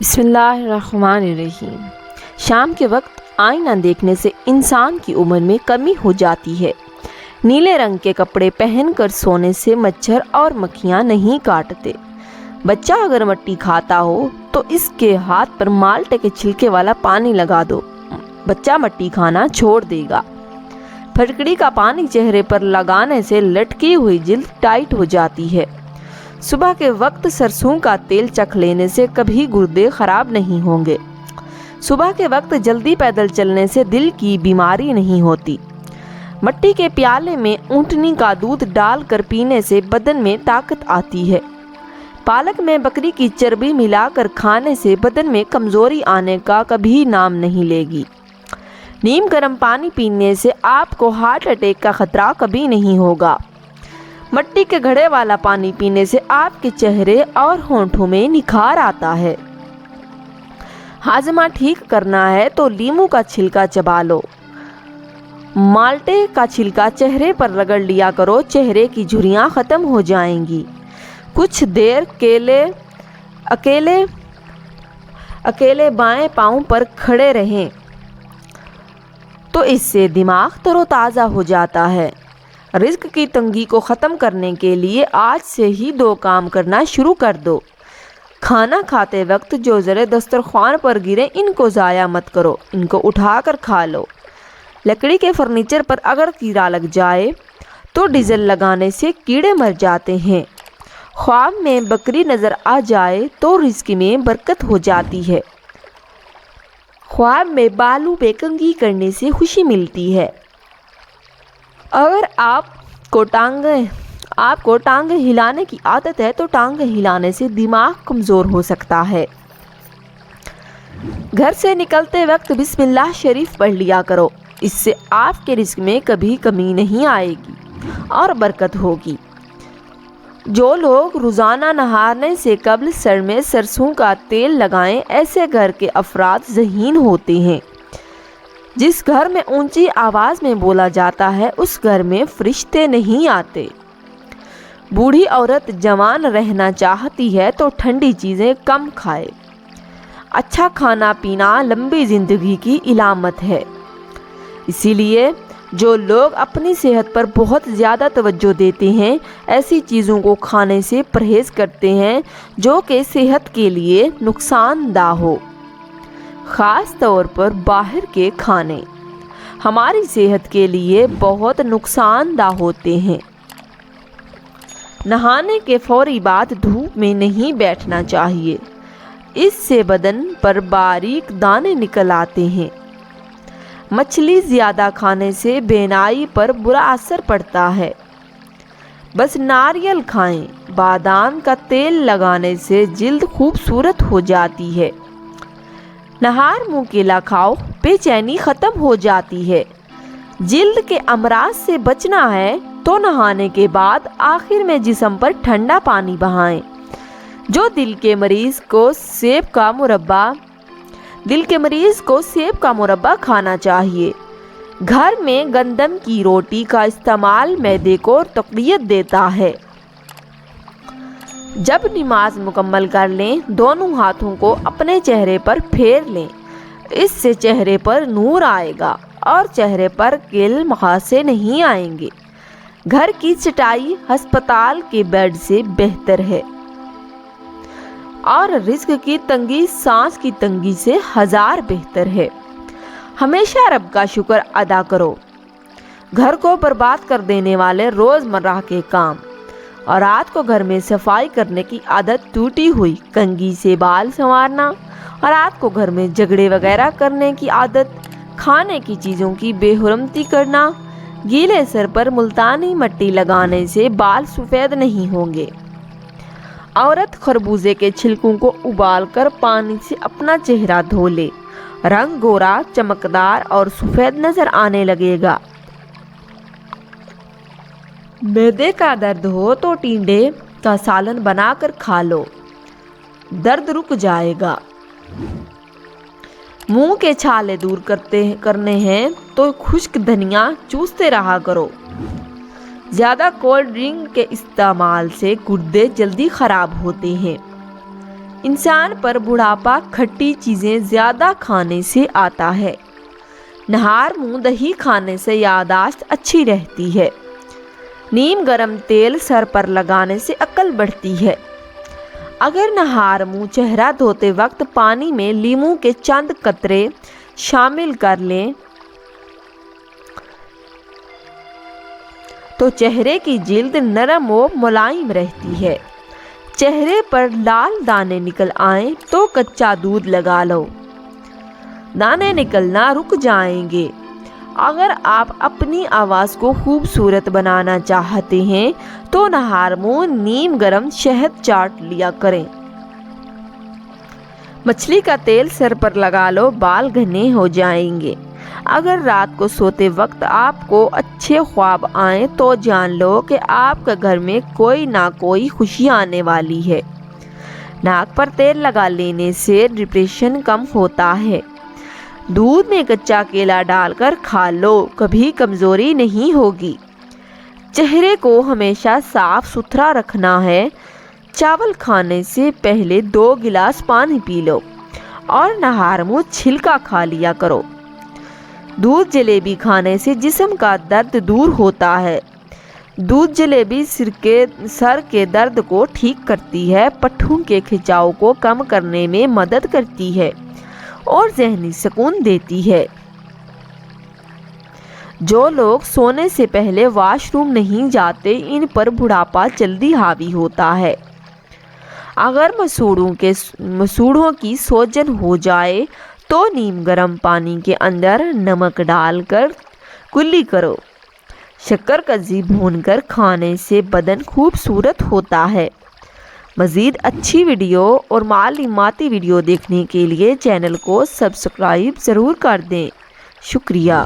بسم اللہ الرحمن الرحیم۔ شام کے وقت آئینہ دیکھنے سے انسان کی عمر میں کمی ہو جاتی ہے۔ نیلے رنگ کے کپڑے پہن کر سونے سے مچھر اور مکھیاں نہیں کاٹتے۔ بچہ اگر مٹی کھاتا ہو تو اس کے ہاتھ پر مالٹے کے چھلکے والا پانی لگا دو، بچہ مٹی کھانا چھوڑ دے گا۔ پھٹکڑی کا پانی چہرے پر لگانے سے لٹکی ہوئی جلد ٹائٹ ہو جاتی ہے۔ صبح کے وقت سرسوں کا تیل چکھ لینے سے کبھی گردے خراب نہیں ہوں گے۔ صبح کے وقت جلدی پیدل چلنے سے دل کی بیماری نہیں ہوتی۔ مٹی کے پیالے میں اونٹنی کا دودھ ڈال کر پینے سے بدن میں طاقت آتی ہے۔ پالک میں بکری کی چربی ملا کر کھانے سے بدن میں کمزوری آنے کا کبھی نام نہیں لے گی۔ نیم گرم پانی پینے سے آپ کو ہارٹ اٹیک کا خطرہ کبھی نہیں ہوگا۔ مٹی کے گھڑے والا پانی پینے سے آپ کے چہرے اور ہونٹوں میں نکھار آتا ہے۔ ہاضمہ ٹھیک کرنا ہے تو لیموں کا چھلکا چبا لو، مالٹے کا چھلکا چہرے پر رگڑ لیا کرو، چہرے کی جھریاں ختم ہو جائیں گی۔ کچھ دیر اکیلے بائیں پاؤں پر کھڑے رہیں تو اس سے دماغ تر و تازہ ہو جاتا ہے۔ رزق کی تنگی کو ختم کرنے کے لیے آج سے ہی 2 کام کرنا شروع کر دو۔ کھانا کھاتے وقت جو ذرے دسترخوان پر گرے ان کو ضائع مت کرو، ان کو اٹھا کر کھا لو۔ لکڑی کے فرنیچر پر اگر کیڑا لگ جائے تو ڈیزل لگانے سے کیڑے مر جاتے ہیں۔ خواب میں بکری نظر آ جائے تو رزق میں برکت ہو جاتی ہے۔ خواب میں بالوں پہ کنگھی کرنے سے خوشی ملتی ہے۔ اگر آپ کو ٹانگ ہلانے کی عادت ہے تو ٹانگ ہلانے سے دماغ کمزور ہو سکتا ہے۔ گھر سے نکلتے وقت بسم اللہ شریف پڑھ لیا کرو، اس سے آپ کے رزق میں کبھی کمی نہیں آئے گی اور برکت ہوگی۔ جو لوگ روزانہ نہانے سے قبل سر میں سرسوں کا تیل لگائیں، ایسے گھر کے افراد ذہین ہوتے ہیں۔ جس گھر میں اونچی آواز میں بولا جاتا ہے اس گھر میں فرشتے نہیں آتے۔ بوڑھی عورت جوان رہنا چاہتی ہے تو ٹھنڈی چیزیں کم کھائے۔ اچھا کھانا پینا لمبی زندگی کی علامت ہے۔ اسی لیے جو لوگ اپنی صحت پر بہت زیادہ توجہ دیتے ہیں ایسی چیزوں کو کھانے سے پرہیز کرتے ہیں جو کہ صحت کے لیے نقصان دہ ہو۔ خاص طور پر باہر کے کھانے ہماری صحت کے لیے بہت نقصان دہ ہوتے ہیں۔ نہانے کے فوری بعد دھوپ میں نہیں بیٹھنا چاہیے، اس سے بدن پر باریک دانے نکل آتے ہیں۔ مچھلی زیادہ کھانے سے بینائی پر برا اثر پڑتا ہے۔ بس ناریل کھائیں، بادام کا تیل لگانے سے جلد خوبصورت ہو جاتی ہے۔ نہار منہ کیلا کھاؤ، بے چینی ختم ہو جاتی ہے۔ جلد کے امراض سے بچنا ہے تو نہانے کے بعد آخر میں جسم پر ٹھنڈا پانی بہائیں۔ جو دل کے مریض کو سیب کا مربع کھانا چاہیے۔ گھر میں گندم کی روٹی کا استعمال معدے کو تقویت دیتا ہے۔ جب نماز مکمل کر لیں دونوں ہاتھوں کو اپنے چہرے پر پھیر لیں، اس سے چہرے پر نور آئے گا اور چہرے پر کیل مخاصے نہیں آئیں گے۔ گھر کی چٹائی ہسپتال کے بیڈ سے بہتر ہے اور رزق کی تنگی سانس کی تنگی سے 1000 بہتر ہے۔ ہمیشہ رب کا شکر ادا کرو۔ گھر کو برباد کر دینے والے روزمرہ کے کام اور رات کو گھر میں صفائی کرنے کی عادت ٹوٹی ہوئی، کنگھی سے بال سنوارنا اور رات کو گھر میں جھگڑے وغیرہ کرنے کی عادت، کھانے کی چیزوں کی بے حرمتی کرنا، گیلے سر پر ملتانی مٹی لگانے سے بال سفید نہیں ہوں گے۔ عورت خربوزے کے چھلکوں کو ابال کر پانی سے اپنا چہرہ دھو لے، رنگ گورا، چمکدار اور سفید نظر آنے لگے گا۔ معدے کا درد ہو تو ٹینڈے کا سالن بنا کر کھا لو، درد رک جائے گا۔ منہ کے چھالے دور کرنے ہیں تو خشک دھنیا چوستے رہا کرو۔ زیادہ کولڈ ڈرنک کے استعمال سے گردے جلدی خراب ہوتے ہیں۔ انسان پر بڑھاپا کھٹی چیزیں زیادہ کھانے سے آتا ہے۔ نہار منہ دہی کھانے سے یادداشت اچھی رہتی ہے۔ نیم گرم تیل سر پر لگانے سے عقل بڑھتی ہے۔ اگر نہار منہ چہرہ دھوتے وقت پانی میں لیموں کے چند قطرے شامل کر لیں تو چہرے کی جلد نرم و ملائم رہتی ہے۔ چہرے پر لال دانے نکل آئیں تو کچا دودھ لگا لو، دانے نکلنا رک جائیں گے۔ اگر آپ اپنی آواز کو خوبصورت بنانا چاہتے ہیں تو نہار منہ نیم گرم شہد چاٹ لیا کریں۔ مچھلی کا تیل سر پر لگا لو، بال گھنے ہو جائیں گے۔ اگر رات کو سوتے وقت آپ کو اچھے خواب آئیں تو جان لو کہ آپ کے گھر میں کوئی نہ کوئی خوشی آنے والی ہے۔ ناک پر تیل لگا لینے سے ڈپریشن کم ہوتا ہے۔ دودھ میں کچا کیلا ڈال کر کھا لو، کبھی کمزوری نہیں ہوگی۔ چہرے کو ہمیشہ صاف ستھرا رکھنا ہے۔ چاول کھانے سے پہلے 2 گلاس پانی پی لو اور نہار منہ چھلکا کھا لیا کرو۔ دودھ جلیبی کھانے سے جسم کا درد دور ہوتا ہے۔ دودھ جلیبی سر کے درد کو ٹھیک کرتی ہے، پٹھوں کے کھچاؤ کو کم کرنے میں مدد کرتی ہے اور ذہنی سکون دیتی ہے۔ جو لوگ سونے سے پہلے واش روم نہیں جاتے ان پر بڑھاپا جلدی حاوی ہوتا ہے۔ اگر مسوڑھوں کی سوجن ہو جائے تو نیم گرم پانی کے اندر نمک ڈال کر کلی کرو۔ شکر قندی بھون کر کھانے سے بدن خوبصورت ہوتا ہے۔ مزید اچھی ویڈیو اور معلوماتی ویڈیو دیکھنے کے لیے چینل کو سبسکرائب ضرور کر دیں۔ شکریہ۔